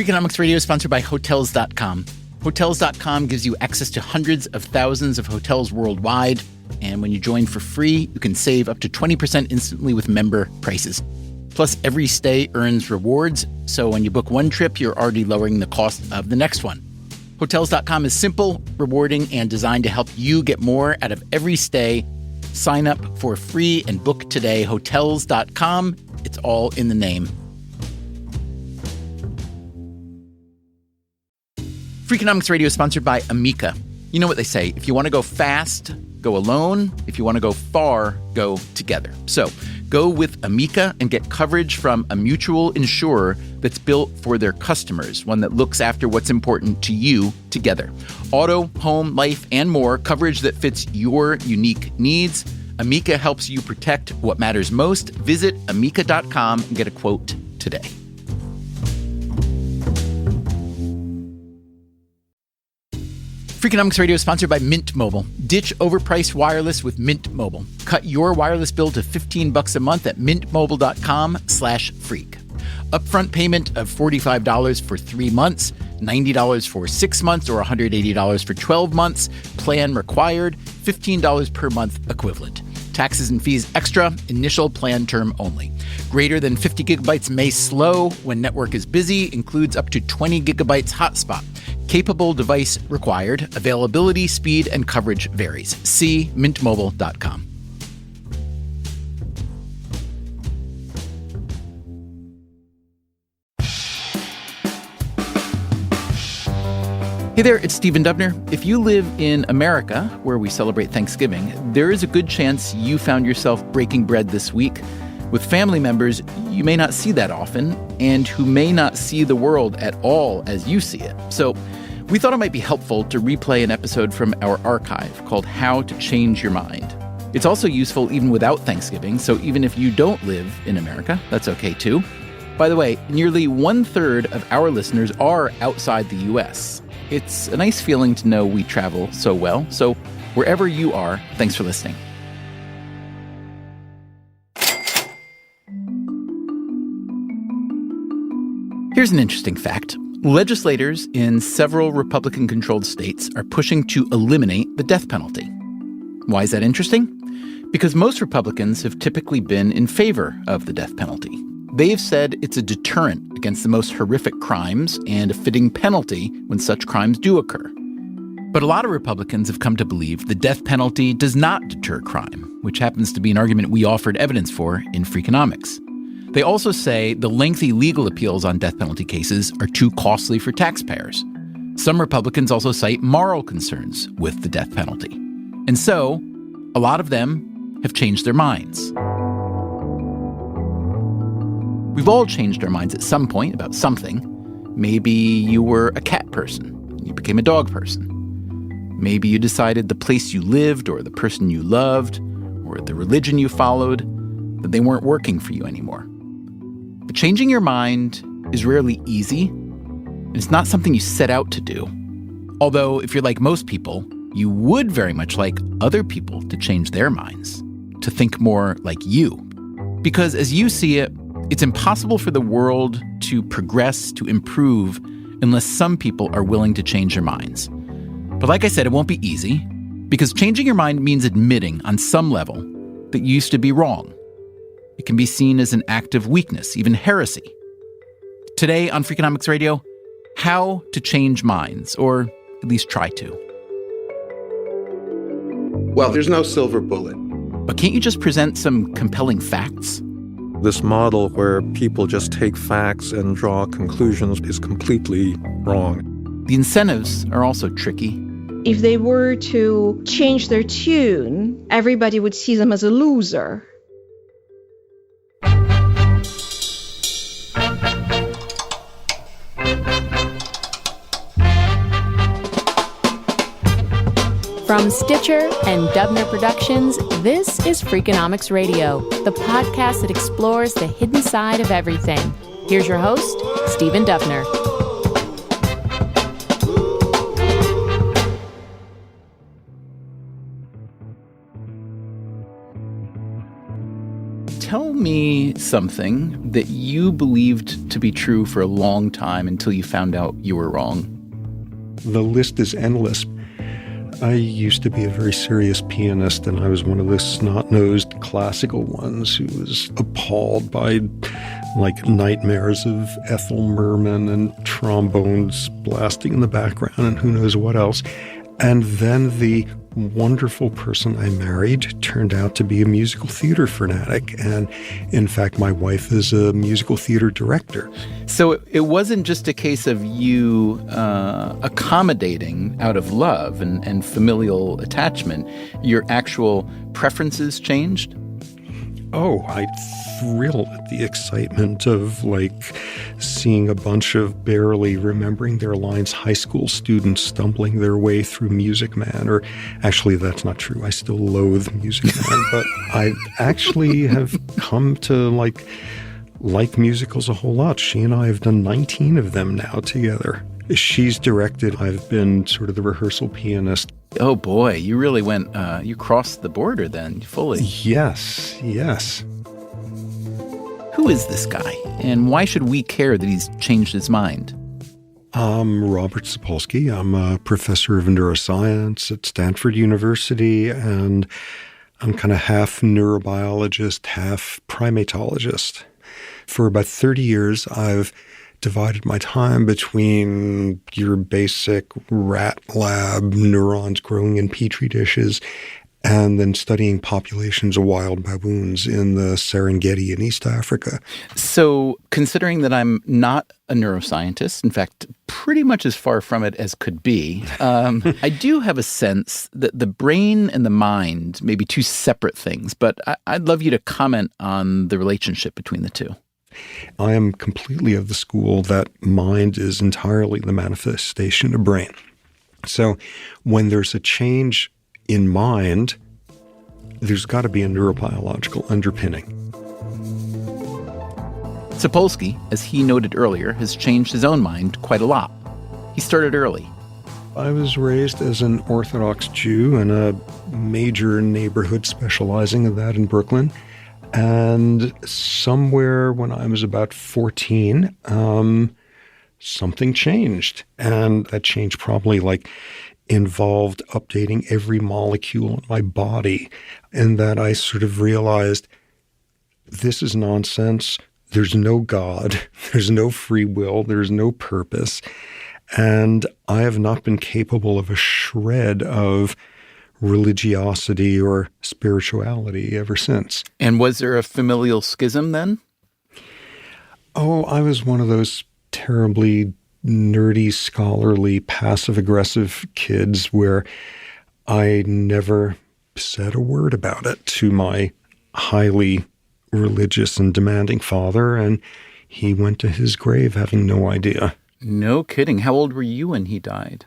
Freakonomics Radio is sponsored by Hotels.com. Hotels.com gives you access to hundreds of thousands of hotels worldwide. And when you join for free, you can save up to 20% instantly with member prices. Plus, every stay earns rewards. So when you book one trip, you're already lowering the cost of the next one. Hotels.com is simple, rewarding, and designed to help you get more out of every stay. Sign up for free and book today. Hotels.com. It's all in the name. Freakonomics Radio is sponsored by Amica. You know what they say, if you want to go fast, go alone. If you want to go far, go together. So go with Amica and get coverage from a mutual insurer that's built for their customers, one that looks after what's important to you together. Auto, home, life, and more, coverage that fits your unique needs. Amica helps you protect what matters most. Visit amica.com and get a quote today. Freakonomics Radio is sponsored by Mint Mobile. Ditch overpriced wireless with Mint Mobile. Cut your wireless bill to $15 a month at mintmobile.com/freak. Upfront payment of $45 for 3 months, $90 for 6 months, or $180 for 12 months. Plan required, $15 per month equivalent. Taxes and fees extra, initial plan term only. Greater than 50 gigabytes may slow when network is busy, includes up to 20 gigabytes hotspot. Capable device required. Availability, speed, and coverage varies. See mintmobile.com. Hey there, it's Stephen Dubner. If you live in America, where we celebrate Thanksgiving, there is a good chance you found yourself breaking bread this week with family members you may not see that often and who may not see the world at all as you see it. So we thought it might be helpful to replay an episode from our archive called How to Change Your Mind. It's also useful even without Thanksgiving, so even if you don't live in America, that's okay too. By the way, nearly 1/3 of our listeners are outside the U.S. It's a nice feeling to know we travel so well. So wherever you are, thanks for listening. Here's an interesting fact. Legislators in several Republican-controlled states are pushing to eliminate the death penalty. Why is that interesting? Because most Republicans have typically been in favor of the death penalty. They've said it's a deterrent against the most horrific crimes and a fitting penalty when such crimes do occur. But a lot of Republicans have come to believe the death penalty does not deter crime, which happens to be an argument we offered evidence for in Freakonomics. They also say the lengthy legal appeals on death penalty cases are too costly for taxpayers. Some Republicans also cite moral concerns with the death penalty. And so, a lot of them have changed their minds. We've all changed our minds at some point about something. Maybe you were a cat person, you became a dog person. Maybe you decided the place you lived or the person you loved or the religion you followed, that they weren't working for you anymore. But changing your mind is rarely easy, and it's not something you set out to do. Although, if you're like most people, you would very much like other people to change their minds, to think more like you. Because as you see it, it's impossible for the world to progress, to improve, unless some people are willing to change their minds. But like I said, it won't be easy, because changing your mind means admitting on some level that you used to be wrong. It can be seen as an act of weakness, even heresy. Today on Freakonomics Radio, how to change minds, or at least try to. Well, there's no silver bullet. But can't you just present some compelling facts? This model where people just take facts and draw conclusions is completely wrong. The incentives are also tricky. If they were to change their tune, everybody would see them as a loser. From Stitcher and Dubner Productions, this is Freakonomics Radio, the podcast that explores the hidden side of everything. Here's your host, Stephen Dubner. Tell me something that you believed to be true for a long time until you found out you were wrong. The list is endless. I used to be a very serious pianist, and I was one of the snot-nosed classical ones who was appalled by, nightmares of Ethel Merman and trombones blasting in the background and who knows what else. And then the wonderful person I married turned out to be a musical theater fanatic. And in fact, my wife is a musical theater director. So it wasn't just a case of you accommodating out of love and familial attachment. Your actual preferences changed? Oh, I thrilled at the excitement of, seeing a bunch of barely remembering their lines high school students stumbling their way through Music Man. Or actually, that's not true. I still loathe Music Man. But I actually have come to, like musicals a whole lot. She and I have done 19 of them now together. She's directed. I've been sort of the rehearsal pianist. Oh, boy. You really went, you crossed the border then, fully. Yes. Who is this guy, and why should we care that he's changed his mind? I'm Robert Sapolsky. I'm a professor of neuroscience at Stanford University, and I'm kind of half neurobiologist, half primatologist. For about 30 years, I've divided my time between your basic rat lab neurons growing in petri dishes and then studying populations of wild baboons in the Serengeti in East Africa. So considering that I'm not a neuroscientist, in fact, pretty much as far from it as could be, I do have a sense that the brain and the mind may be two separate things, but I'd love you to comment on the relationship between the two. I am completely of the school that mind is entirely the manifestation of brain. So when there's a change in mind, there's got to be a neurobiological underpinning. Sapolsky, as he noted earlier, has changed his own mind quite a lot. He started early. I was raised as an Orthodox Jew in a major neighborhood specializing in that in Brooklyn. And somewhere when I was about 14, something changed. And that change probably involved updating every molecule in my body, and that I sort of realized this is nonsense. There's no God. There's no free will. There's no purpose. And I have not been capable of a shred of religiosity or spirituality ever since. And was there a familial schism then? Oh, I was one of those terribly nerdy, scholarly, passive-aggressive kids where I never said a word about it to my highly religious and demanding father, and he went to his grave having no idea. No kidding. How old were you when he died?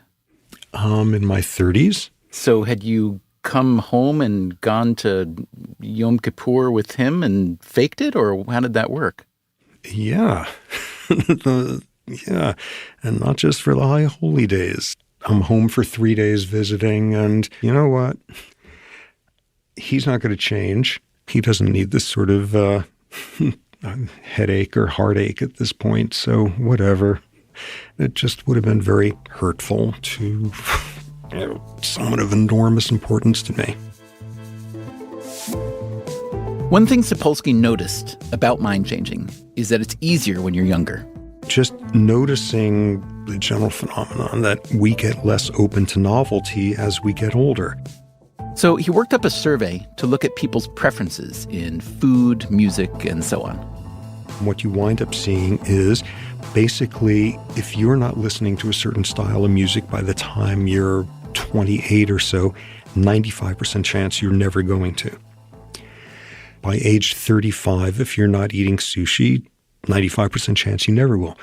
In my 30s. So had you come home and gone to Yom Kippur with him and faked it, or how did that work? Yeah. Yeah, and not just for the high holy days. I'm home for 3 days visiting, and you know what? He's not going to change. He doesn't need this sort of headache or heartache at this point, so whatever. It just would have been very hurtful to someone of enormous importance to me. One thing Sapolsky noticed about mind changing is that it's easier when you're younger. Just noticing the general phenomenon that we get less open to novelty as we get older. So he worked up a survey to look at people's preferences in food, music, and so on. What you wind up seeing is basically if you're not listening to a certain style of music by the time you're 28 or so, 95% chance you're never going to. By age 35, if you're not eating sushi, 95% chance you never will.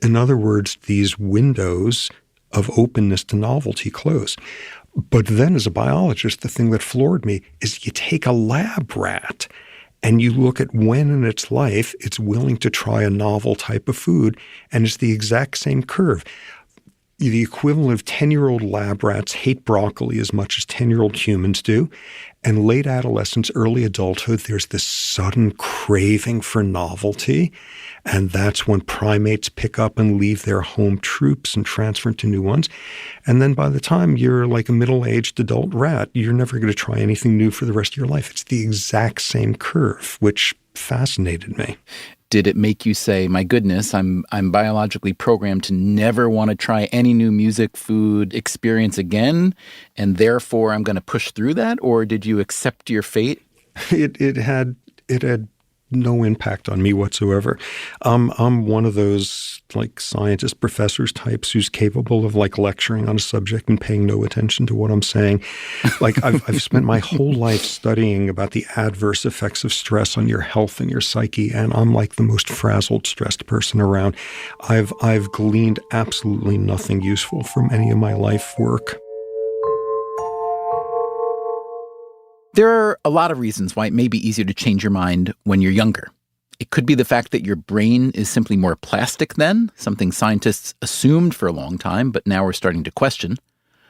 In other words, these windows of openness to novelty close. But then as a biologist, the thing that floored me is you take a lab rat and you look at when in its life it's willing to try a novel type of food, and it's the exact same curve. the equivalent of 10-year-old lab rats hate broccoli as much as 10-year-old humans do. And late adolescence, early adulthood, there's this sudden craving for novelty. And that's when primates pick up and leave their home troops and transfer into new ones. And then by the time you're like a middle-aged adult rat, you're never going to try anything new for the rest of your life. It's the exact same curve, which fascinated me. Did it make you say, my goodness, I'm biologically programmed to never want to try any new music, food, experience again, and therefore I'm going to push through that? Or did you accept your fate? It had no impact on me whatsoever. I'm one of those like scientist professors types who's capable of like lecturing on a subject and paying no attention to what I'm saying. Like I've spent my whole life studying about the adverse effects of stress on your health and your psyche, and I'm like the most frazzled, stressed person around. I've gleaned absolutely nothing useful from any of my life work. There are a lot of reasons why it may be easier to change your mind when you're younger. It could be the fact that your brain is simply more plastic then, something scientists assumed for a long time, but now we're starting to question.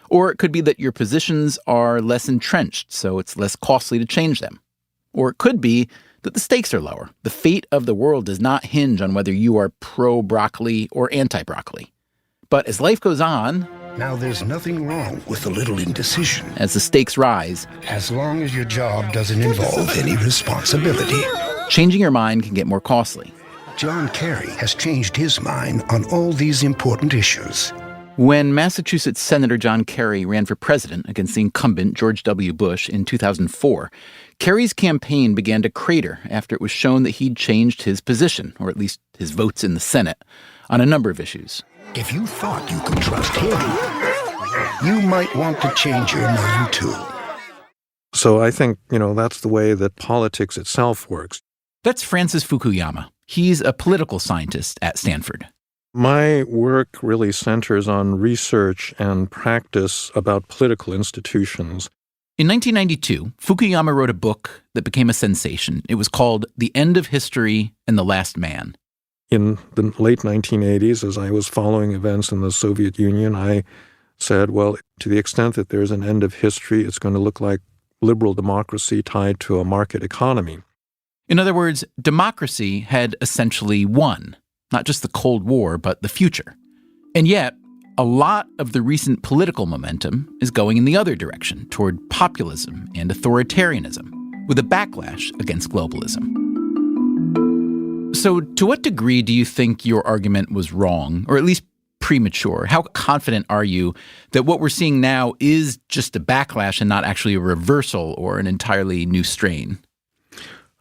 Or it could be that your positions are less entrenched, so it's less costly to change them. Or it could be that the stakes are lower. The fate of the world does not hinge on whether you are pro-broccoli or anti-broccoli. But as life goes on, now, there's nothing wrong with a little indecision. as the stakes rise, As long as your job doesn't involve any responsibility. changing your mind can get more costly. John Kerry has changed his mind on all these important issues. When Massachusetts Senator John Kerry ran for president against the incumbent George W. Bush in 2004, Kerry's campaign began to crater after it was shown that he'd changed his position, or at least his votes in the Senate, on a number of issues. If you thought you could trust him, you might want to change your mind too. So I think, that's the way that politics itself works. That's Francis Fukuyama. He's a political scientist at Stanford. My work really centers on research and practice about political institutions. In 1992, Fukuyama wrote a book that became a sensation. It was called The End of History and the Last Man. In the late 1980s, as I was following events in the Soviet Union, I said, well, to the extent that there's an end of history, it's going to look like liberal democracy tied to a market economy. In other words, democracy had essentially won, not just the Cold War, but the future. And yet, a lot of the recent political momentum is going in the other direction, toward populism and authoritarianism, with a backlash against globalism. So to what degree do you think your argument was wrong, or at least premature? How confident are you that what we're seeing now is just a backlash and not actually a reversal or an entirely new strain?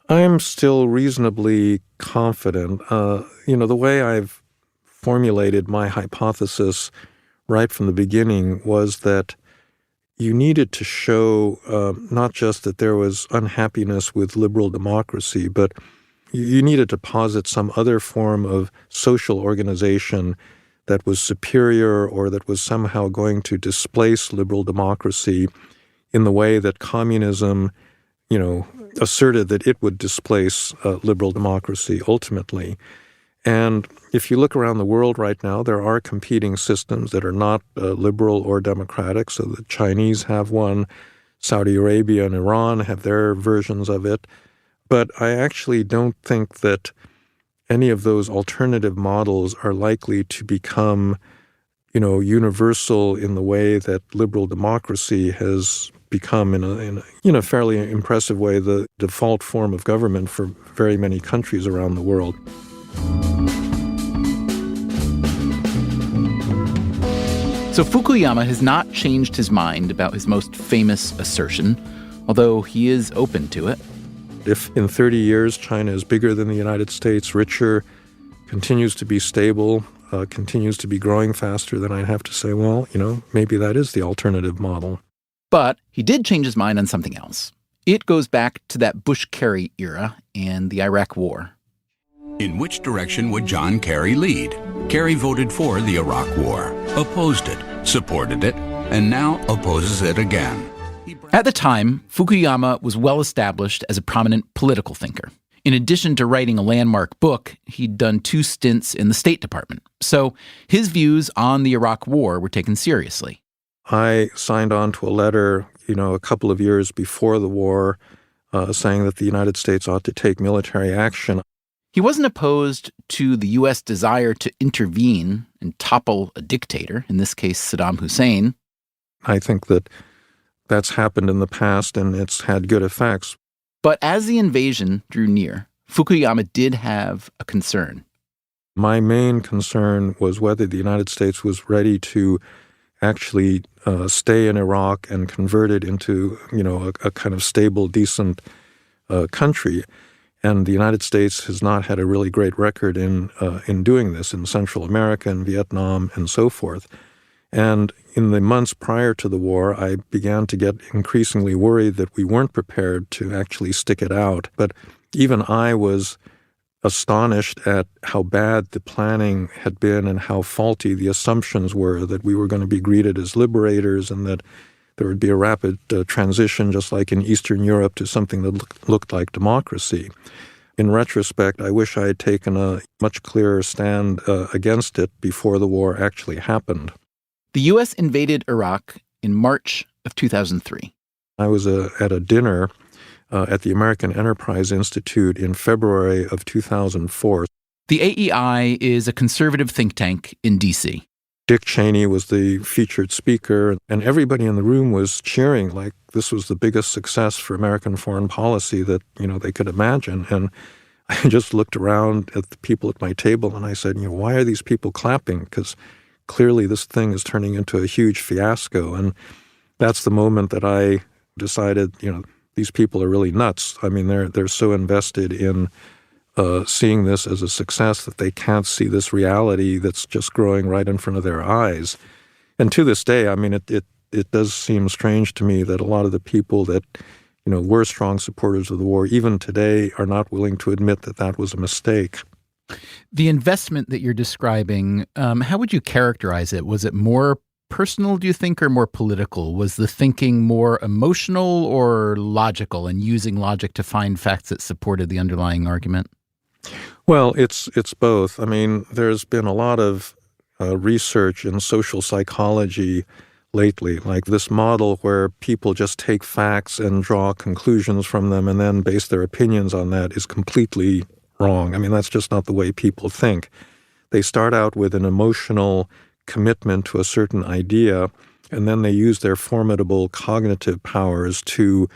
I'm still reasonably confident. The way I've formulated my hypothesis right from the beginning was that you needed to show not just that there was unhappiness with liberal democracy, but you needed to posit some other form of social organization that was superior or that was somehow going to displace liberal democracy in the way that communism, asserted that it would displace liberal democracy ultimately. And if you look around the world right now, there are competing systems that are not liberal or democratic. So the Chinese have one, Saudi Arabia and Iran have their versions of it. But I actually don't think that any of those alternative models are likely to become, universal in the way that liberal democracy has become in a fairly impressive way the default form of government for very many countries around the world. So Fukuyama has not changed his mind about his most famous assertion, although he is open to it. If in 30 years China is bigger than the United States, richer, continues to be stable, continues to be growing faster, then I'd have to say, well, maybe that is the alternative model. But he did change his mind on something else. It goes back to that Bush-Kerry era and the Iraq War. In which direction would John Kerry lead? Kerry voted for the Iraq War, opposed it, supported it, and now opposes it again. At the time, Fukuyama was well established as a prominent political thinker. In addition to writing a landmark book, he'd done 2 stints in the State Department. So his views on the Iraq War were taken seriously. I signed on to a letter, a couple of years before the war, saying that the United States ought to take military action. He wasn't opposed to the U.S. desire to intervene and topple a dictator, in this case Saddam Hussein. I think that that's happened in the past and it's had good effects. But as the invasion drew near, Fukuyama did have a concern. My main concern was whether the United States was ready to actually stay in Iraq and convert it into, a kind of stable, decent country. And the United States has not had a really great record in doing this in Central America and Vietnam and so forth. And in the months prior to the war, I began to get increasingly worried that we weren't prepared to actually stick it out. But even I was astonished at how bad the planning had been and how faulty the assumptions were that we were going to be greeted as liberators and that there would be a rapid transition, just like in Eastern Europe, to something that looked like democracy. In retrospect, I wish I had taken a much clearer stand against it before the war actually happened. The U.S. invaded Iraq in March of 2003. I was at a dinner at the American Enterprise Institute in February of 2004. The AEI is a conservative think tank in D.C. Dick Cheney was the featured speaker, and everybody in the room was cheering like this was the biggest success for American foreign policy that, they could imagine. And I just looked around at the people at my table and I said, why are these people clapping? Because clearly this thing is turning into a huge fiasco. And that's the moment that I decided, these people are really nuts. I mean, they're so invested in seeing this as a success that they can't see this reality that's just growing right in front of their eyes. And to this day, I mean, it does seem strange to me that a lot of the people that, were strong supporters of the war, even today, are not willing to admit that that was a mistake. The investment that you're describing, how would you characterize it? Was it more personal, do you think, or more political? Was the thinking more emotional or logical and using logic to find facts that supported the underlying argument? Well, it's both. I mean, there's been a lot of research in social psychology lately, like this model where people just take facts and draw conclusions from them and then base their opinions on that is completely wrong. I mean, that's just not the way people think. They start out with an emotional commitment to a certain idea, and then they use their formidable cognitive powers to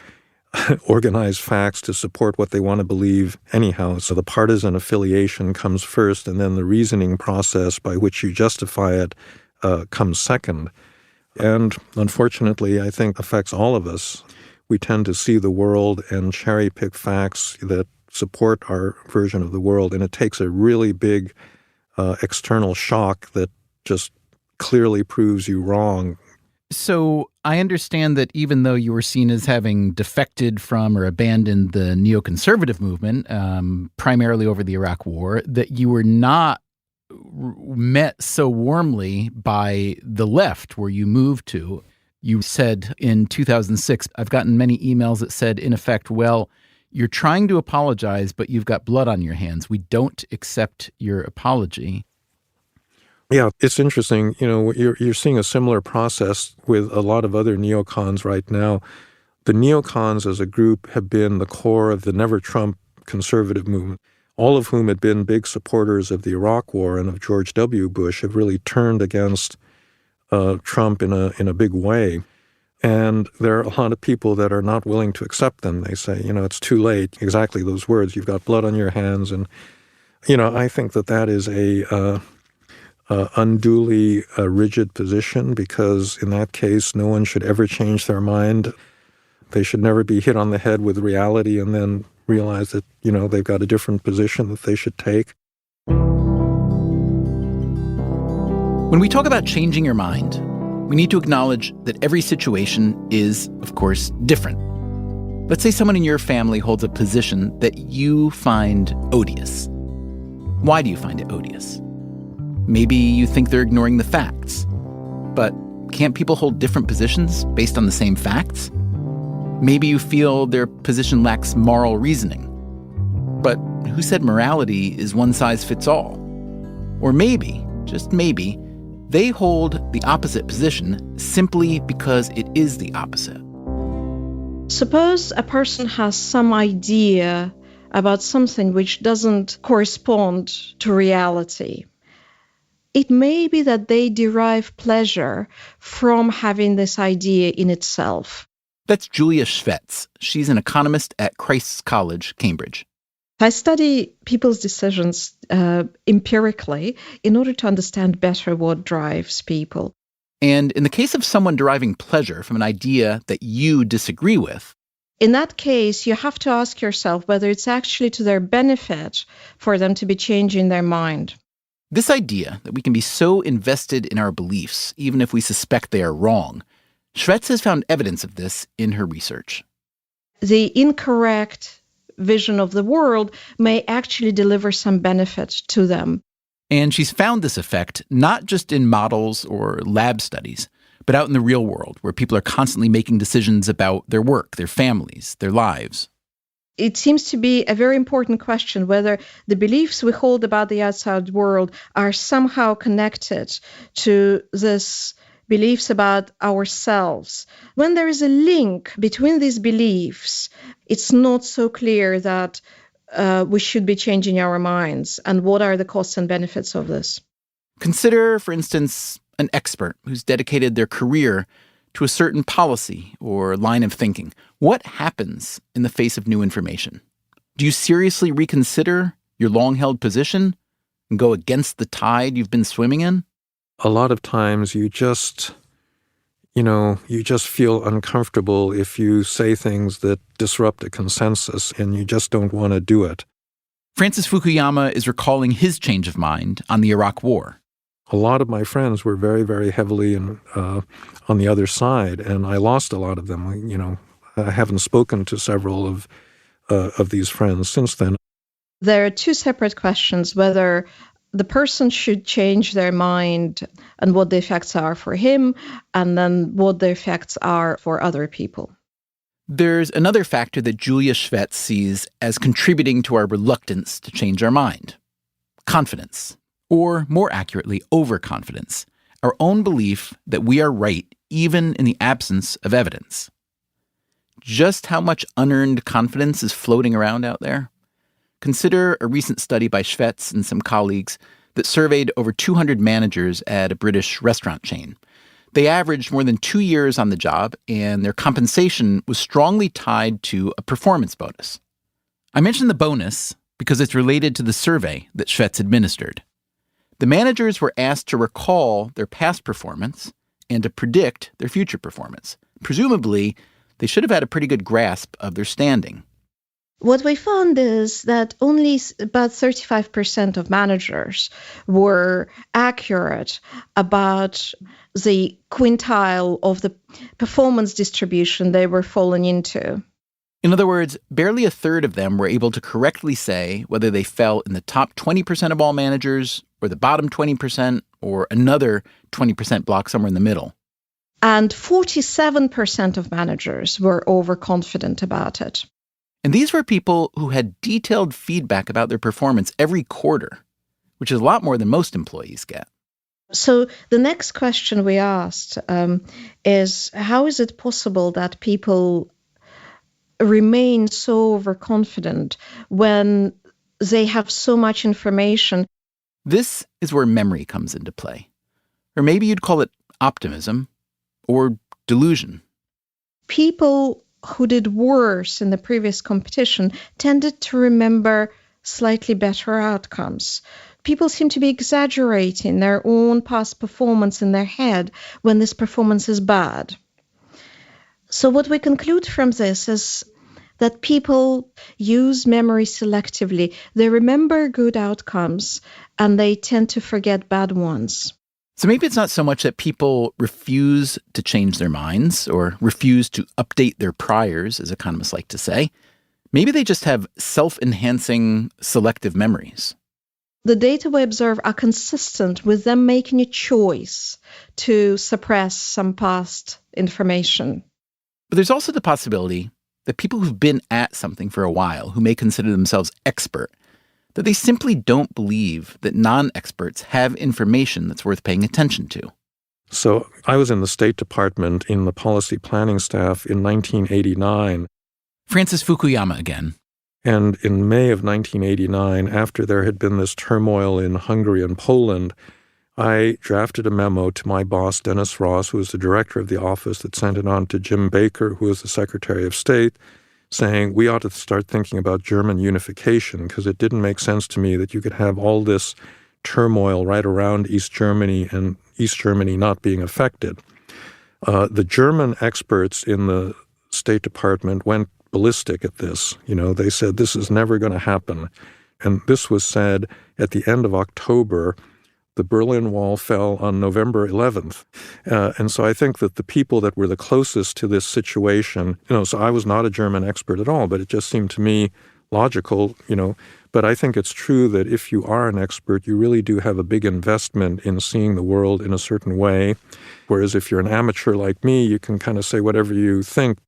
organize facts to support what they want to believe anyhow. So the partisan affiliation comes first, and then the reasoning process by which you justify it comes second. And unfortunately, I think affects all of us. We tend to see the world and cherry-pick facts that support our version of the world, and it takes a really big external shock that just clearly proves you wrong. So I understand that even though you were seen as having defected from or abandoned the neoconservative movement, primarily over the Iraq War, that you were not met so warmly by the left where you moved to. You said in 2006, I've gotten many emails that said, in effect, well, you're trying to apologize, but you've got blood on your hands. We don't accept your apology. Yeah, it's interesting. You're seeing a similar process with a lot of other neocons right now. The neocons as a group have been the core of the Never Trump conservative movement, all of whom had been big supporters of the Iraq War and of George W. Bush, have really turned against Trump in a big way. And there are a lot of people that are not willing to accept them. They say, it's too late. Exactly those words. You've got blood on your hands. And, I think that is a unduly rigid position, because in that case, no one should ever change their mind. They should never be hit on the head with reality and then realize that, they've got a different position that they should take. When we talk about changing your mind, we need to acknowledge that every situation is, of course, different. Let's say someone in your family holds a position that you find odious. Why do you find it odious? Maybe you think they're ignoring the facts. But can't people hold different positions based on the same facts? Maybe you feel their position lacks moral reasoning. But who said morality is one size fits all? Or maybe, just maybe, they hold the opposite position simply because it is the opposite. Suppose a person has some idea about something which doesn't correspond to reality. It may be that they derive pleasure from having this idea in itself. That's Julia Schvetz. She's an economist at Christ's College, Cambridge. I study people's decisions empirically in order to understand better what drives people. And in the case of someone deriving pleasure from an idea that you disagree with, in that case, you have to ask yourself whether it's actually to their benefit for them to be changing their mind. this idea that we can be so invested in our beliefs, even if we suspect they are wrong, Schvetz has found evidence of this in her research. The incorrect vision of the world may actually deliver some benefit to them. And she's found this effect not just in models or lab studies, but out in the real world, where people are constantly making decisions about their work, their families, their lives. It seems to be a very important question whether the beliefs we hold about the outside world are somehow connected to this beliefs about ourselves. When there is a link between these beliefs, it's not so clear that we should be changing our minds. And what are the costs and benefits of this? Consider, for instance, an expert who's dedicated their career to a certain policy or line of thinking. What happens in the face of new information? Do you seriously reconsider your long-held position and go against the tide you've been swimming in? A lot of times you just feel uncomfortable if you say things that disrupt a consensus, and you just don't want to do it. Francis Fukuyama is recalling his change of mind on the Iraq War. A lot of my friends were very, very heavily on the other side, and I lost a lot of them. I haven't spoken to several of these friends since then. There are two separate questions, whether the person should change their mind and what the effects are for him, and then what the effects are for other people. There's another factor that Julia Schvetz sees as contributing to our reluctance to change our mind: confidence, or more accurately, overconfidence, our own belief that we are right even in the absence of evidence. Just how much unearned confidence is floating around out there? Consider a recent study by Schvetz and some colleagues that surveyed over 200 managers at a British restaurant chain. They averaged more than 2 years on the job, and their compensation was strongly tied to a performance bonus. I mention the bonus because it's related to the survey that Schvetz administered. The managers were asked to recall their past performance and to predict their future performance. Presumably, they should have had a pretty good grasp of their standing. What we found is that only about 35% of managers were accurate about the quintile of the performance distribution they were falling into. In other words, barely a third of them were able to correctly say whether they fell in the top 20% of all managers, or the bottom 20%, or another 20% block somewhere in the middle. And 47% of managers were overconfident about it. And these were people who had detailed feedback about their performance every quarter, which is a lot more than most employees get. So the next question we asked is, how is it possible that people remain so overconfident when they have so much information? This is where memory comes into play. Or maybe you'd call it optimism or delusion. People who did worse in the previous competition tended to remember slightly better outcomes. People seem to be exaggerating their own past performance in their head when this performance is bad. So what we conclude from this is that people use memory selectively. They remember good outcomes and they tend to forget bad ones. So maybe it's not so much that people refuse to change their minds or refuse to update their priors, as economists like to say. Maybe they just have self-enhancing selective memories. The data we observe are consistent with them making a choice to suppress some past information. But there's also the possibility that people who've been at something for a while, who may consider themselves expert, that they simply don't believe that non-experts have information that's worth paying attention to. So I was in the State Department in the policy planning staff in 1989. Francis Fukuyama again. And in May of 1989, after there had been this turmoil in Hungary and Poland, I drafted a memo to my boss, Dennis Ross, who was the director of the office, that sent it on to Jim Baker, who was the Secretary of State, saying we ought to start thinking about German unification, because it didn't make sense to me that you could have all this turmoil right around East Germany and East Germany not being affected. The German experts in the State Department went ballistic at this. They said this is never going to happen. And this was said at the end of October. The Berlin Wall fell on November 11th. And so I think that the people that were the closest to this situation, so I was not a German expert at all, but it just seemed to me logical, But I think it's true that if you are an expert, you really do have a big investment in seeing the world in a certain way. Whereas if you're an amateur like me, you can kind of say whatever you think.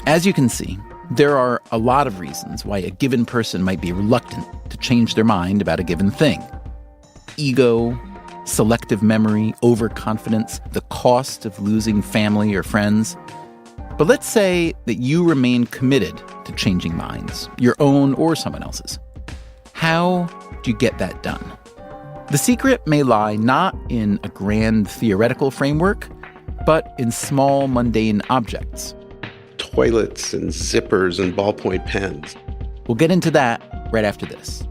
As you can see, there are a lot of reasons why a given person might be reluctant to change their mind about a given thing. Ego, selective memory, overconfidence, the cost of losing family or friends. But let's say that you remain committed to changing minds, your own or someone else's. How do you get that done? The secret may lie not in a grand theoretical framework, but in small, mundane objects. Toilets and zippers and ballpoint pens. We'll get into that right after this.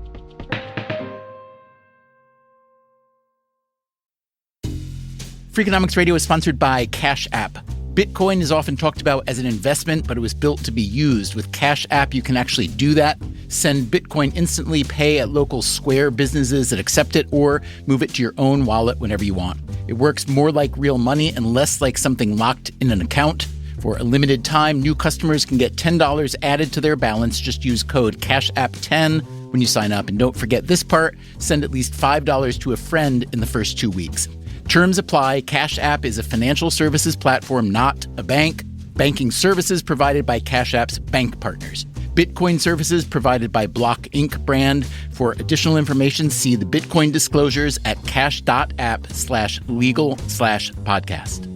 Freakonomics Radio is sponsored by Cash App. Bitcoin is often talked about as an investment, but it was built to be used. With Cash App, you can actually do that. Send Bitcoin instantly, pay at local Square businesses that accept it, or move it to your own wallet whenever you want. It works more like real money and less like something locked in an account. For a limited time, new customers can get $10 added to their balance. Just use code CashApp10 when you sign up. And don't forget this part, send at least $5 to a friend in the first 2 weeks. Terms apply. Cash App is a financial services platform, not a bank. Banking services provided by Cash App's bank partners. Bitcoin services provided by Block Inc. brand. For additional information, see the Bitcoin disclosures at cash.app/legal/podcast.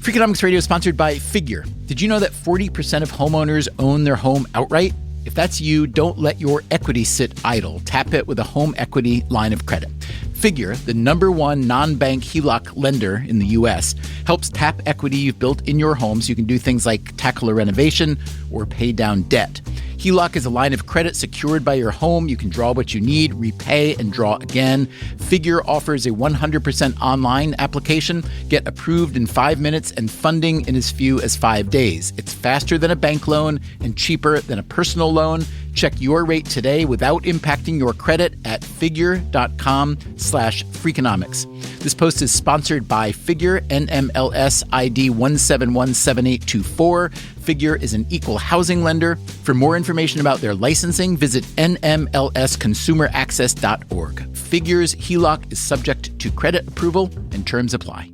Freakonomics Radio is sponsored by Figure. Did you know that 40% of homeowners own their home outright? If that's you, don't let your equity sit idle. Tap it with a home equity line of credit. Figure, the #1 non-bank HELOC lender in the U.S., helps tap equity you've built in your home so you can do things like tackle a renovation or pay down debt. HELOC is a line of credit secured by your home. You can draw what you need, repay, and draw again. Figure offers a 100% online application. Get approved in 5 minutes and funding in as few as 5 days. It's faster than a bank loan and cheaper than a personal loan. Check your rate today without impacting your credit at figure.com/Freakonomics. This post is sponsored by Figure, NMLS ID 1717824. Figure is an equal housing lender. For more information about their licensing, visit nmlsconsumeraccess.org. Figure's HELOC is subject to credit approval and terms apply.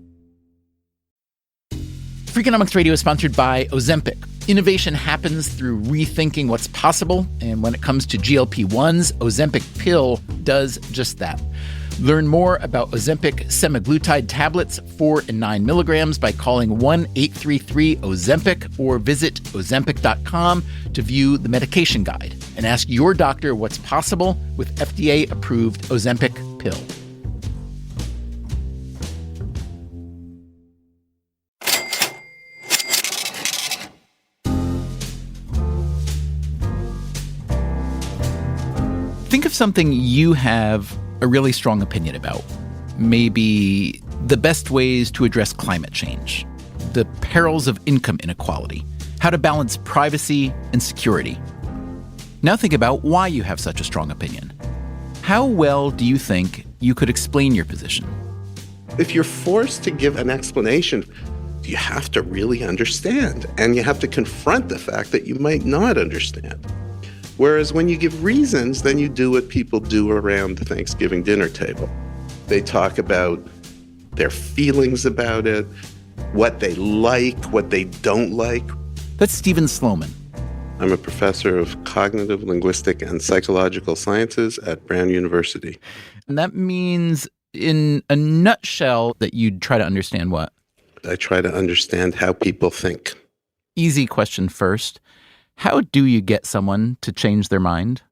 Freakonomics Radio is sponsored by Ozempic. Innovation happens through rethinking what's possible, and when it comes to GLP-1s, Ozempic pill does just that. Learn more about Ozempic semaglutide tablets, 4 and 9 milligrams, by calling 1-833-OZEMPIC or visit Ozempic.com to view the medication guide and ask your doctor what's possible with FDA-approved Ozempic pill. Think of something you have a really strong opinion about. Maybe the best ways to address climate change, the perils of income inequality, how to balance privacy and security. Now think about why you have such a strong opinion. How well do you think you could explain your position? If you're forced to give an explanation, you have to really understand, and you have to confront the fact that you might not understand. Whereas when you give reasons, then you do what people do around the Thanksgiving dinner table. They talk about their feelings about it, what they like, what they don't like. That's Stephen Sloman. I'm a professor of cognitive, linguistic, and psychological sciences at Brown University. And that means, in a nutshell, that you'd try to understand what? I try to understand how people think. Easy question first. How do you get someone to change their mind?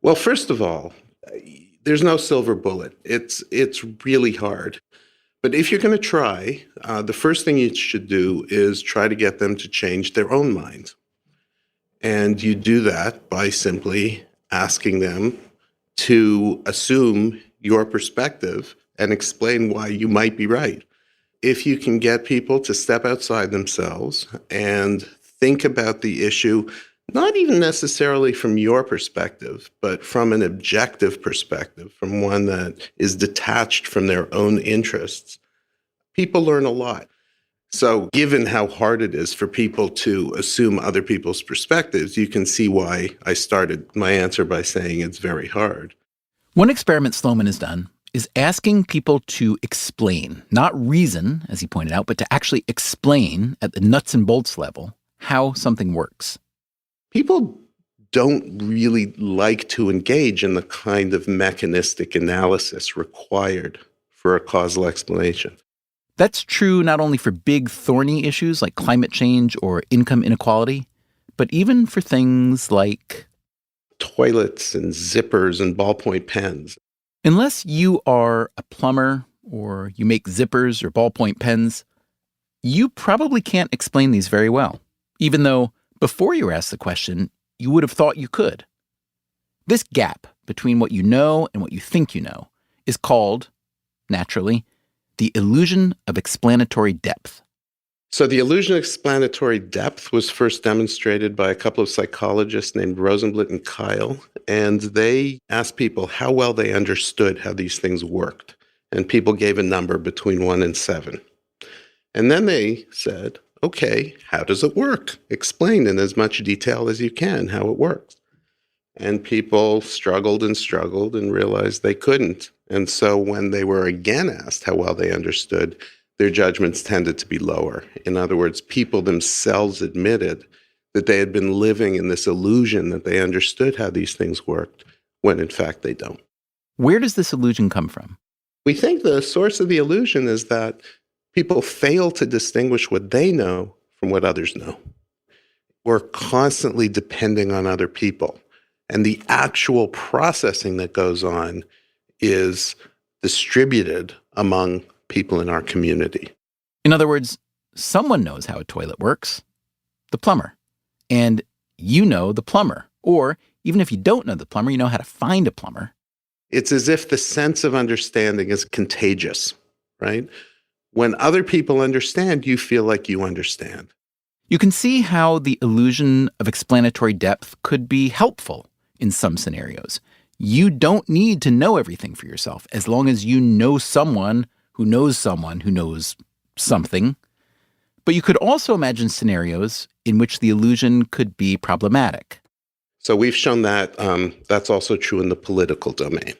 Well, first of all, there's no silver bullet. It's really hard. But if you're going to try, the first thing you should do is try to get them to change their own mind. And you do that by simply asking them to assume your perspective and explain why you might be right. If you can get people to step outside themselves and think about the issue, not even necessarily from your perspective, but from an objective perspective, from one that is detached from their own interests, people learn a lot. So given how hard it is for people to assume other people's perspectives, you can see why I started my answer by saying it's very hard. One experiment Sloman has done is asking people to explain, not reason, as he pointed out, but to actually explain at the nuts and bolts level how something works. People don't really like to engage in the kind of mechanistic analysis required for a causal explanation. That's true not only for big, thorny issues like climate change or income inequality, but even for things like toilets and zippers and ballpoint pens. Unless you are a plumber or you make zippers or ballpoint pens, you probably can't explain these very well, even though before you were asked the question, you would have thought you could. This gap between what you know and what you think you know is called, naturally, the illusion of explanatory depth. So the illusion of explanatory depth was first demonstrated by a couple of psychologists named Rosenblatt and Kyle, and they asked people how well they understood how these things worked. And people gave a number between 1 and 7. And then they said, okay, how does it work? Explain in as much detail as you can how it works. And people struggled and realized they couldn't. And so when they were again asked how well they understood, their judgments tended to be lower. In other words, people themselves admitted that they had been living in this illusion that they understood how these things worked, when in fact they don't. Where does this illusion come from? We think the source of the illusion is that people fail to distinguish what they know from what others know. We're constantly depending on other people. And the actual processing that goes on is distributed among people in our community. In other words, someone knows how a toilet works, the plumber. And you know the plumber. Or even if you don't know the plumber, you know how to find a plumber. It's as if the sense of understanding is contagious, right? When other people understand, you feel like you understand. You can see how the illusion of explanatory depth could be helpful in some scenarios. You don't need to know everything for yourself as long as you know someone who knows someone who knows something. But you could also imagine scenarios in which the illusion could be problematic. So we've shown that that's also true in the political domain.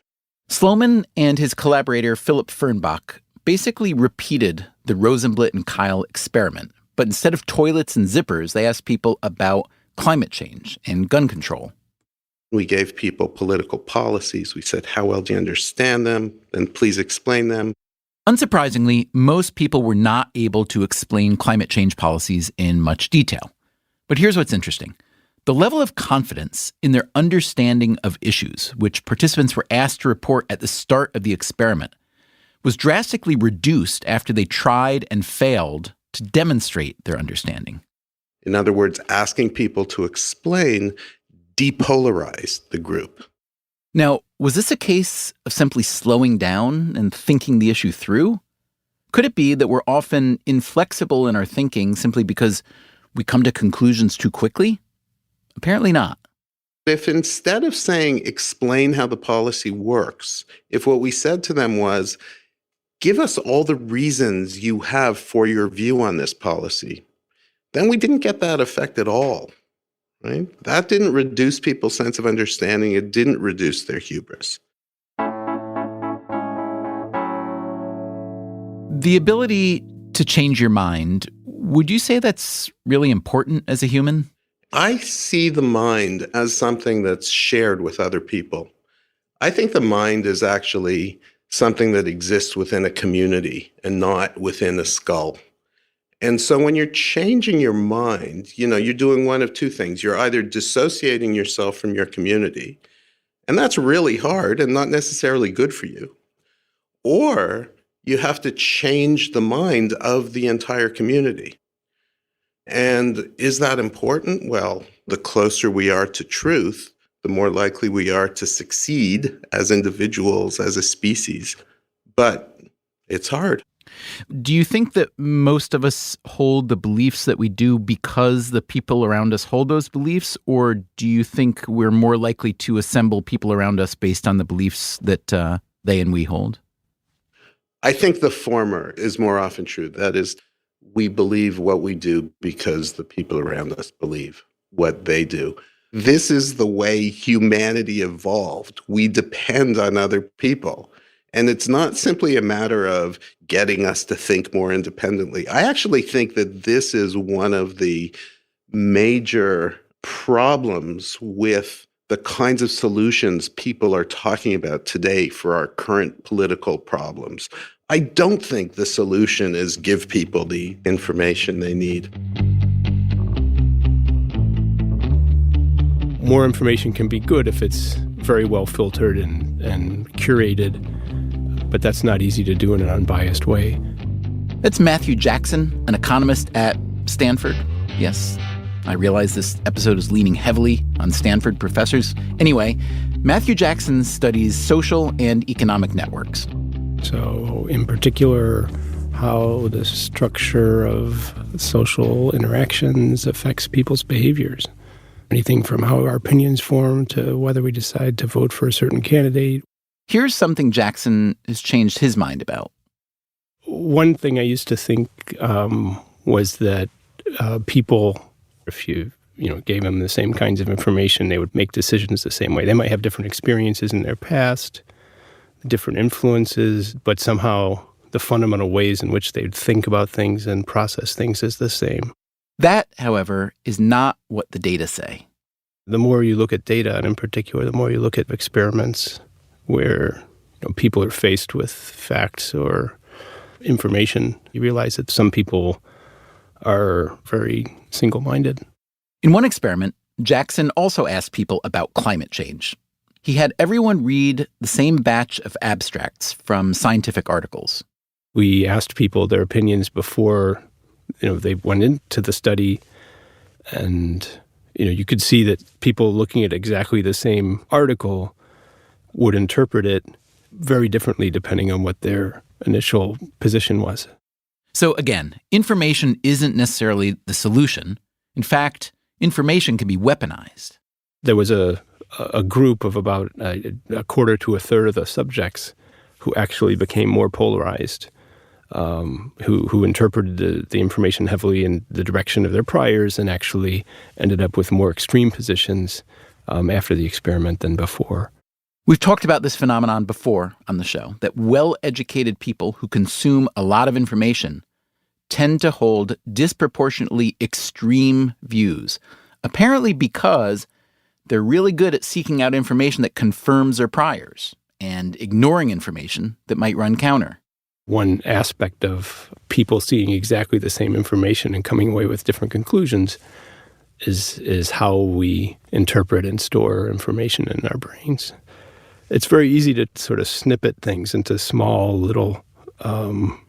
Sloman and his collaborator Philip Fernbach basically repeated the Rosenblatt and Kyle experiment, but instead of toilets and zippers, they asked people about climate change and gun control. We gave people political policies. We said, how well do you understand them? And please explain them. Unsurprisingly, most people were not able to explain climate change policies in much detail. But here's what's interesting. The level of confidence in their understanding of issues, which participants were asked to report at the start of the experiment, was drastically reduced after they tried and failed to demonstrate their understanding. In other words, asking people to explain depolarized the group. Now, was this a case of simply slowing down and thinking the issue through? Could it be that we're often inflexible in our thinking simply because we come to conclusions too quickly? Apparently not. If instead of saying, explain how the policy works, if what we said to them was, give us all the reasons you have for your view on this policy, then we didn't get that effect at all. right? That didn't reduce people's sense of understanding. It didn't reduce their hubris. The ability to change your mind, would you say that's really important as a human? I see the mind as something that's shared with other people. I think the mind is actually something that exists within a community and not within a skull. And so when you're changing your mind, you're doing one of two things. You're either dissociating yourself from your community, and that's really hard and not necessarily good for you, or you have to change the mind of the entire community. And is that important? Well, the closer we are to truth, the more likely we are to succeed as individuals, as a species. But it's hard. Do you think that most of us hold the beliefs that we do because the people around us hold those beliefs? Or do you think we're more likely to assemble people around us based on the beliefs that they and we hold? I think the former is more often true. That is, we believe what we do because the people around us believe what they do. This is the way humanity evolved. We depend on other people. And it's not simply a matter of getting us to think more independently. I actually think that this is one of the major problems with the kinds of solutions people are talking about today for our current political problems. I don't think the solution is give people the information they need. More information can be good if it's very well filtered and curated, but that's not easy to do in an unbiased way. That's Matthew Jackson, an economist at Stanford. Yes, I realize this episode is leaning heavily on Stanford professors. Anyway, Matthew Jackson studies social and economic networks. So, in particular, how the structure of social interactions affects people's behaviors. Anything from how our opinions form to whether we decide to vote for a certain candidate. Here's something Jackson has changed his mind about. One thing I used to think was that people, if you gave them the same kinds of information, they would make decisions the same way. They might have different experiences in their past, different influences, but somehow the fundamental ways in which they'd think about things and process things is the same. That, however, is not what the data say. The more you look at data, and in particular, the more you look at experiments where people are faced with facts or information, you realize that some people are very single-minded. In one experiment, Jackson also asked people about climate change. He had everyone read the same batch of abstracts from scientific articles. We asked people their opinions before they went into the study, and you could see that people looking at exactly the same article would interpret it very differently depending on what their initial position was. So again, information isn't necessarily the solution. In fact, information can be weaponized. There was a group of about a quarter to a third of the subjects who actually became more polarized, who interpreted the information heavily in the direction of their priors and actually ended up with more extreme positions after the experiment than before. We've talked about this phenomenon before on the show, that well-educated people who consume a lot of information tend to hold disproportionately extreme views, apparently because they're really good at seeking out information that confirms their priors and ignoring information that might run counter. One aspect of people seeing exactly the same information and coming away with different conclusions is how we interpret and store information in our brains. It's very easy to sort of snippet things into small little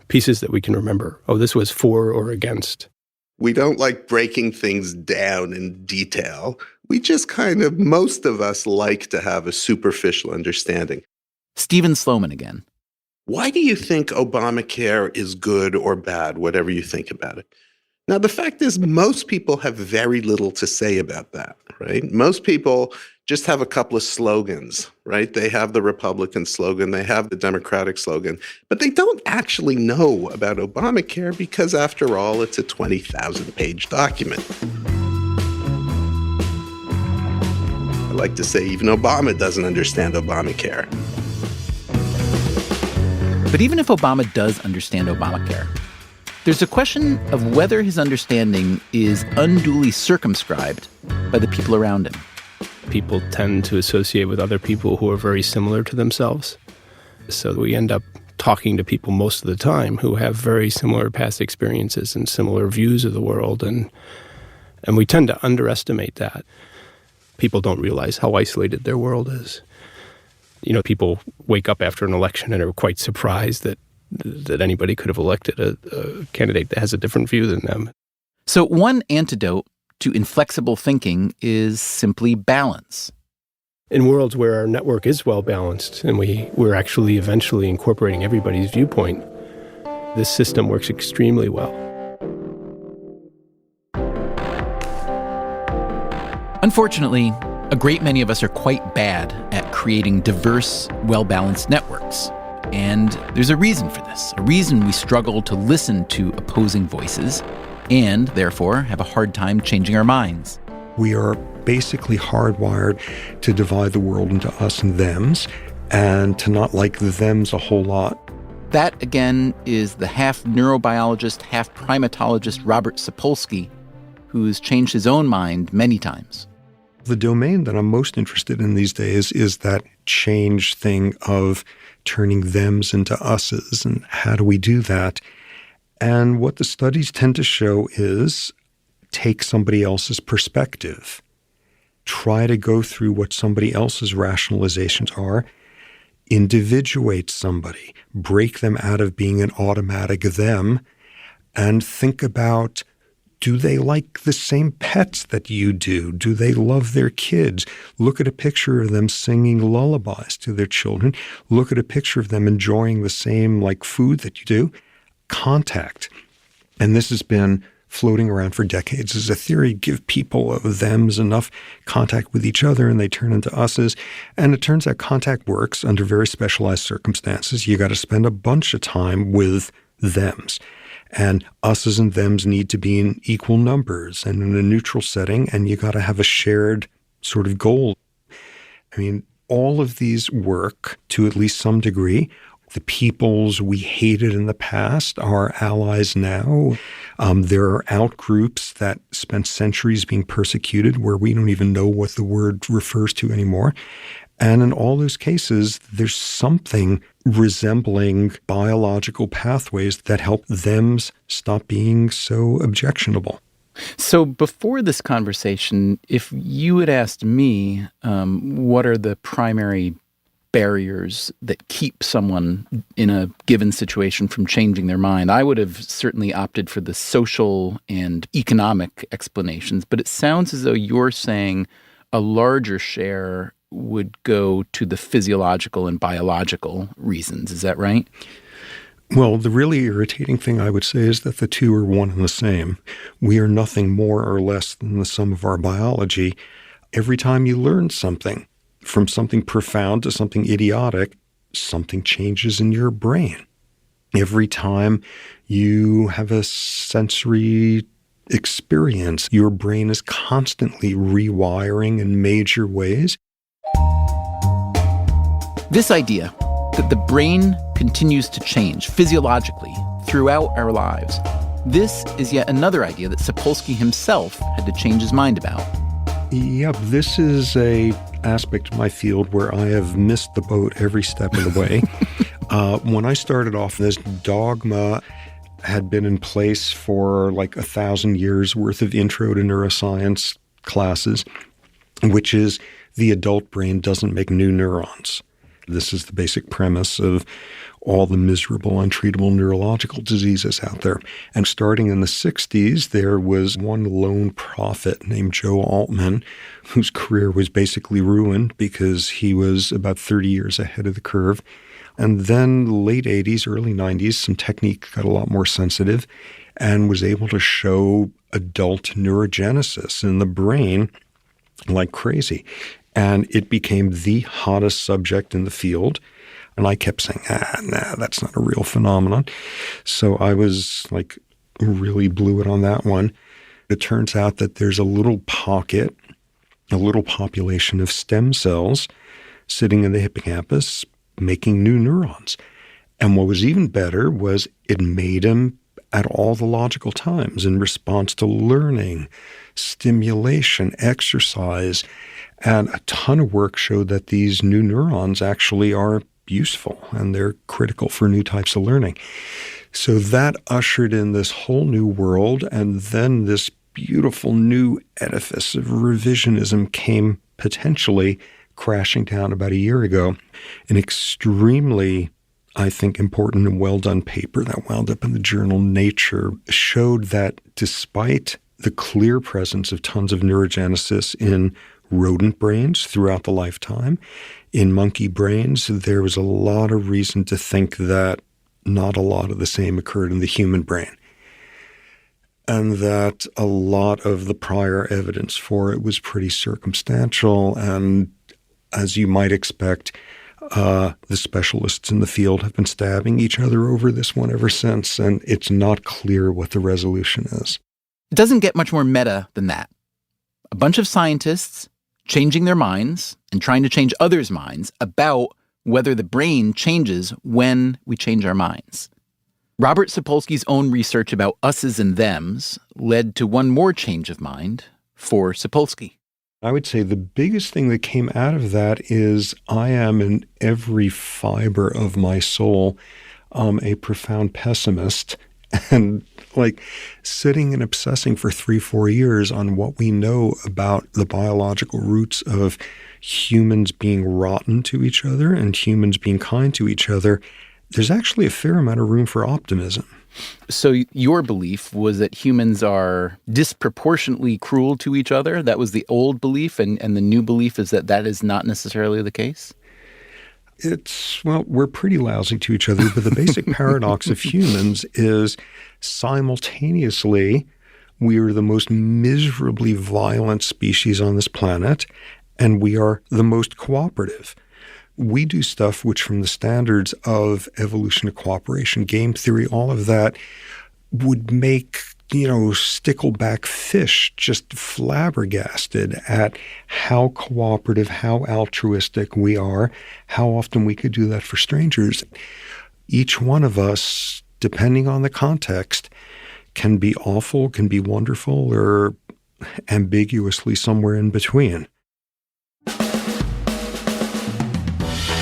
pieces that we can remember. Oh, this was for or against. We don't like breaking things down in detail. We just most of us like to have a superficial understanding. Stephen Sloman again. Why do you think Obamacare is good or bad, whatever you think about it? Now, the fact is most people have very little to say about that, right? Most people just have a couple of slogans, right? They have the Republican slogan, they have the Democratic slogan, but they don't actually know about Obamacare because, after all, it's a 20,000-page document. like to say even Obama doesn't understand Obamacare. But even if Obama does understand Obamacare, there's a question of whether his understanding is unduly circumscribed by the people around him. People tend to associate with other people who are very similar to themselves. So we end up talking to people most of the time who have very similar past experiences and similar views of the world. And we tend to underestimate that. People don't realize how isolated their world is. You know, people wake up after an election and are quite surprised that anybody could have elected a candidate that has a different view than them. So one antidote to inflexible thinking is simply balance. In worlds where our network is well balanced and we're actually eventually incorporating everybody's viewpoint, this system works extremely well. Unfortunately, a great many of us are quite bad at creating diverse, well-balanced networks. And there's a reason for this, a reason we struggle to listen to opposing voices and, therefore, have a hard time changing our minds. We are basically hardwired to divide the world into us and thems, and to not like the thems a whole lot. That, again, is the half-neurobiologist, half-primatologist Robert Sapolsky, who's changed his own mind many times. The domain that I'm most interested in these days is that change thing of turning thems into us's, and how do we do that? And what the studies tend to show is take somebody else's perspective. Try to go through what somebody else's rationalizations are, individuate somebody, break them out of being an automatic them, and think about, do they like the same pets that you do? Do they love their kids? Look at a picture of them singing lullabies to their children. Look at a picture of them enjoying the same food that you do. Contact. And this has been floating around for decades as a theory. Give people of thems enough contact with each other and they turn into us's. And it turns out contact works under very specialized circumstances. You got to spend a bunch of time with thems. And us's and thems need to be in equal numbers and in a neutral setting, and you got to have a shared sort of goal. I mean, all of these work to at least some degree. The peoples we hated in the past are allies now. There are outgroups that spent centuries being persecuted where we don't even know what the word refers to anymore. And in all those cases, there's something resembling biological pathways that help thems stop being so objectionable. So before this conversation, if you had asked me what are the primary barriers that keep someone in a given situation from changing their mind, I would have certainly opted for the social and economic explanations. But it sounds as though you're saying a larger share would go to the physiological and biological reasons. Is that right? Well, the really irritating thing I would say is that the two are one and the same. We are nothing more or less than the sum of our biology. Every time you learn something, from something profound to something idiotic, something changes in your brain. Every time you have a sensory experience, your brain is constantly rewiring in major ways. This idea that the brain continues to change physiologically throughout our lives, this is yet another idea that Sapolsky himself had to change his mind about. Yep, this is a aspect of my field where I have missed the boat every step of the way. When I started off, this dogma had been in place for 1,000 years worth of intro to neuroscience classes, which is the adult brain doesn't make new neurons. This is the basic premise of all the miserable, untreatable neurological diseases out there. And starting in the 60s, there was one lone prophet named Joe Altman, whose career was basically ruined because he was about 30 years ahead of the curve. And then late 80s, early 90s, some technique got a lot more sensitive and was able to show adult neurogenesis in the brain like crazy. And it became the hottest subject in the field. And I kept saying, nah, that's not a real phenomenon. So I was really blew it on that one. It turns out that there's a little pocket a little population of stem cells sitting in the hippocampus making new neurons. And what was even better was it made them at all the logical times in response to learning, stimulation, exercise. And a ton of work showed that these new neurons actually are useful and they're critical for new types of learning. So that ushered in this whole new world, and then this beautiful new edifice of revisionism came potentially crashing down about a year ago. An extremely, I think, important and well-done paper that wound up in the journal Nature showed that despite the clear presence of tons of neurogenesis in rodent brains throughout the lifetime, in monkey brains, there was a lot of reason to think that not a lot of the same occurred in the human brain. And that a lot of the prior evidence for it was pretty circumstantial. And as you might expect, the specialists in the field have been stabbing each other over this one ever since, and it's not clear what the resolution is. It doesn't get much more meta than that. A bunch of scientists changing their minds and trying to change others' minds about whether the brain changes when we change our minds. Robert Sapolsky's own research about us's and them's led to one more change of mind for Sapolsky. I would say the biggest thing that came out of that is I am in every fiber of my soul a profound pessimist, and like sitting and obsessing for 3-4 years on what we know about the biological roots of humans being rotten to each other and humans being kind to each other, there's actually a fair amount of room for optimism. So your belief was that humans are disproportionately cruel to each other? That was the old belief, and the new belief is that that is not necessarily the case? We're pretty lousy to each other, but the basic paradox of humans is simultaneously we are the most miserably violent species on this planet, and we are the most cooperative. We do stuff which, from the standards of evolution of cooperation, game theory, all of that, would make, stickleback fish just flabbergasted at how cooperative, how altruistic we are, how often we could do that for strangers. Each one of us, depending on the context, can be awful, can be wonderful, or ambiguously somewhere in between.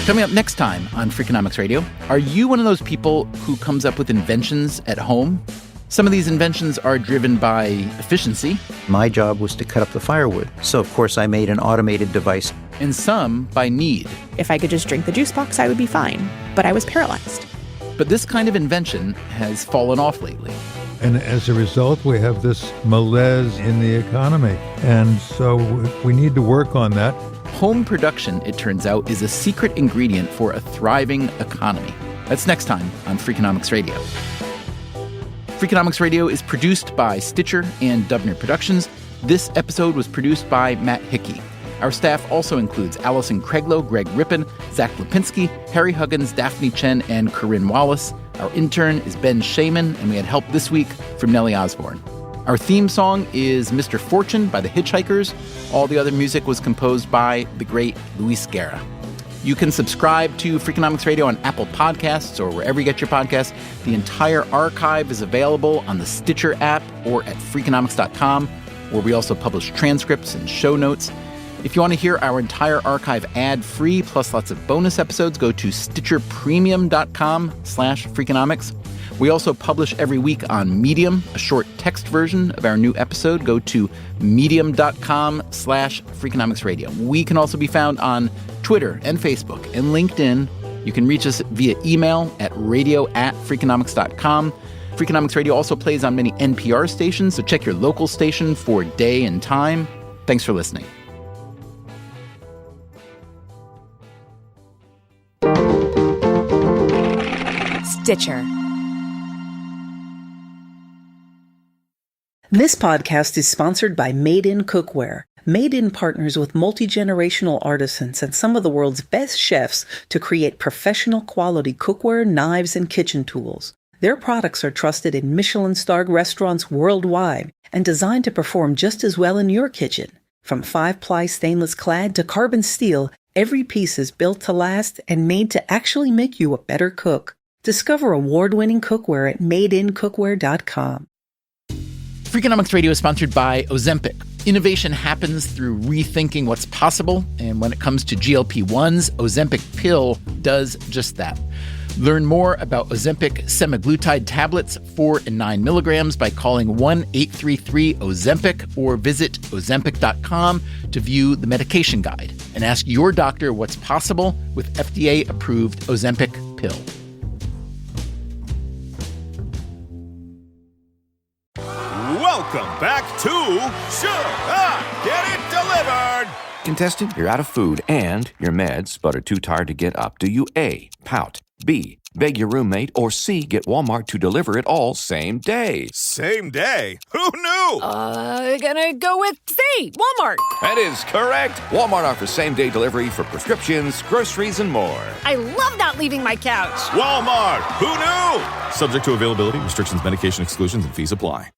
Coming up next time on Freakonomics Radio, are you one of those people who comes up with inventions at home? Some of these inventions are driven by efficiency. My job was to cut up the firewood, so of course I made an automated device. And some by need. If I could just drink the juice box, I would be fine. But I was paralyzed. But this kind of invention has fallen off lately. And as a result, we have this malaise in the economy. And so we need to work on that. Home production, it turns out, is a secret ingredient for a thriving economy. That's next time on Freakonomics Radio. Freakonomics Radio is produced by Stitcher and Dubner Productions. This episode was produced by Matt Hickey. Our staff also includes Allison Craiglow, Greg Rippin, Zach Lipinski, Harry Huggins, Daphne Chen, and Corinne Wallace. Our intern is Ben Shaman, and we had help this week from Nellie Osborne. Our theme song is Mr. Fortune by the Hitchhikers. All the other music was composed by the great Luis Guerra. You can subscribe to Freakonomics Radio on Apple Podcasts or wherever you get your podcasts. The entire archive is available on the Stitcher app or at Freakonomics.com, where we also publish transcripts and show notes. If you want to hear our entire archive ad-free, plus lots of bonus episodes, go to StitcherPremium.com/Freakonomics. We also publish every week on Medium, a short text version of our new episode. Go to medium.com/Freakonomics Radio. We can also be found on Twitter and Facebook and LinkedIn. You can reach us via email at radio@Freakonomics.com. Freakonomics Radio also plays on many NPR stations, so check your local station for day and time. Thanks for listening. Stitcher. This podcast is sponsored by Made In Cookware. Made In partners with multi-generational artisans and some of the world's best chefs to create professional quality cookware, knives, and kitchen tools. Their products are trusted in Michelin-starred restaurants worldwide and designed to perform just as well in your kitchen. From 5-ply stainless clad to carbon steel, every piece is built to last and made to actually make you a better cook. Discover award-winning cookware at madeincookware.com. Freakonomics Radio is sponsored by Ozempic. Innovation happens through rethinking what's possible, and when it comes to GLP-1s, Ozempic pill does just that. Learn more about Ozempic semaglutide tablets, 4 and 9 milligrams, by calling 1-833-OZEMPIC or visit Ozempic.com to view the medication guide and ask your doctor what's possible with FDA-approved Ozempic pill. Welcome back to Should I Get It Delivered? Contestant, you're out of food and your meds, but are too tired to get up. Do you A, pout, B, beg your roommate, or C, get Walmart to deliver it all same day? Same day? Who knew? Gonna go with C, Walmart. That is correct. Walmart offers same-day delivery for prescriptions, groceries, and more. I love not leaving my couch. Walmart. Who knew? Subject to availability, restrictions, medication exclusions, and fees apply.